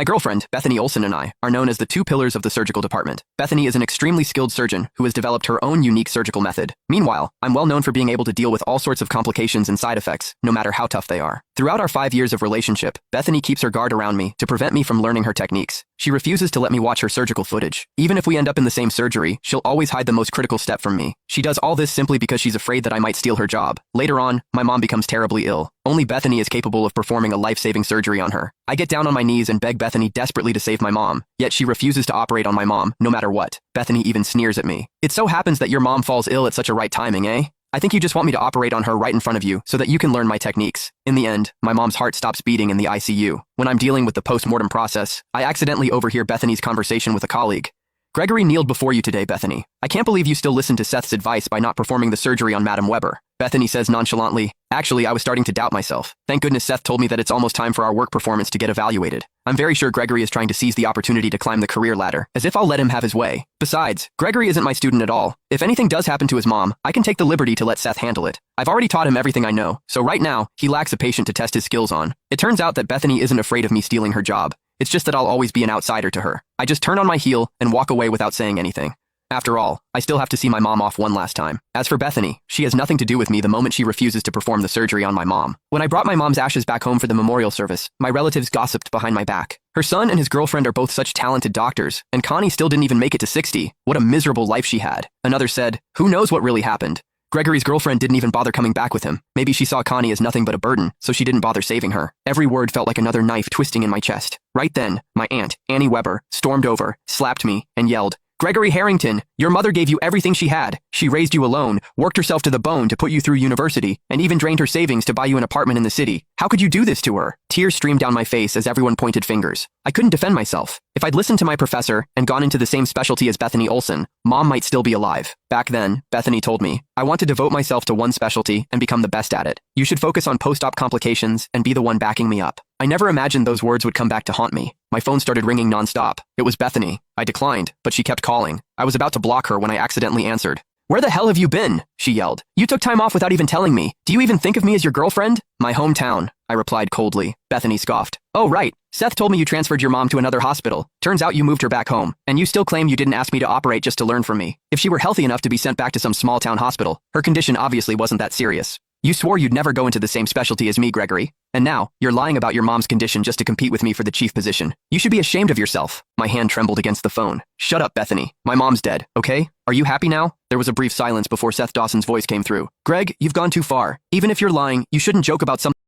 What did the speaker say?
My girlfriend, Bethany Olson, and I are known as the two pillars of the surgical department. Bethany is an extremely skilled surgeon who has developed her own unique surgical method. Meanwhile, I'm well known for being able to deal with all sorts of complications and side effects, no matter how tough they are. Throughout our 5 years of relationship, Bethany keeps her guard around me to prevent me from learning her techniques. She refuses to let me watch her surgical footage. Even if we end up in the same surgery, she'll always hide the most critical step from me. She does all this simply because she's afraid that I might steal her job. Later on, my mom becomes terribly ill. Only Bethany is capable of performing a life-saving surgery on her. I get down on my knees and beg Bethany desperately to save my mom, yet she refuses to operate on my mom, no matter what. Bethany even sneers at me. It so happens that your mom falls ill at such a right timing, eh? I think you just want me to operate on her right in front of you so that you can learn my techniques. In the end, my mom's heart stops beating in the ICU. When I'm dealing with the post-mortem process, I accidentally overhear Bethany's conversation with a colleague. Gregory kneeled before you today, Bethany. I can't believe you still listened to Seth's advice by not performing the surgery on Madam Weber. Bethany says nonchalantly, actually, I was starting to doubt myself. Thank goodness Seth told me that it's almost time for our work performance to get evaluated. I'm very sure Gregory is trying to seize the opportunity to climb the career ladder, as if I'll let him have his way. Besides, Gregory isn't my student at all. If anything does happen to his mom, I can take the liberty to let Seth handle it. I've already taught him everything I know, so right now, he lacks a patient to test his skills on. It turns out that Bethany isn't afraid of me stealing her job. It's just that I'll always be an outsider to her. I just turn on my heel and walk away without saying anything. After all, I still have to see my mom off one last time. As for Bethany, she has nothing to do with me the moment she refuses to perform the surgery on my mom. When I brought my mom's ashes back home for the memorial service, my relatives gossiped behind my back. Her son and his girlfriend are both such talented doctors, and Connie still didn't even make it to 60. What a miserable life she had. Another said, who knows what really happened? Gregory's girlfriend didn't even bother coming back with him. Maybe she saw Connie as nothing but a burden, so she didn't bother saving her. Every word felt like another knife twisting in my chest. Right then, my aunt, Annie Weber, stormed over, slapped me, and yelled, Gregory Harrington, your mother gave you everything she had. She raised you alone, worked herself to the bone to put you through university, and even drained her savings to buy you an apartment in the city. How could you do this to her? Tears streamed down my face as everyone pointed fingers. I couldn't defend myself. If I'd listened to my professor and gone into the same specialty as Bethany Olson, Mom might still be alive. Back then, Bethany told me, I want to devote myself to one specialty and become the best at it. You should focus on post-op complications and be the one backing me up. I never imagined those words would come back to haunt me. My phone started ringing nonstop. It was Bethany. I declined, but she kept calling. I was about to block her when I accidentally answered. Where the hell have you been? She yelled. You took time off without even telling me. Do you even think of me as your girlfriend? My hometown, I replied coldly. Bethany scoffed. Oh, right. Seth told me you transferred your mom to another hospital. Turns out you moved her back home. And you still claim you didn't ask me to operate just to learn from me. If she were healthy enough to be sent back to some small town hospital, her condition obviously wasn't that serious. You swore you'd never go into the same specialty as me, Gregory. And now, you're lying about your mom's condition just to compete with me for the chief position. You should be ashamed of yourself. My hand trembled against the phone. Shut up, Bethany. My mom's dead, okay? Are you happy now? There was a brief silence before Seth Dawson's voice came through. Greg, you've gone too far. Even if you're lying, you shouldn't joke about something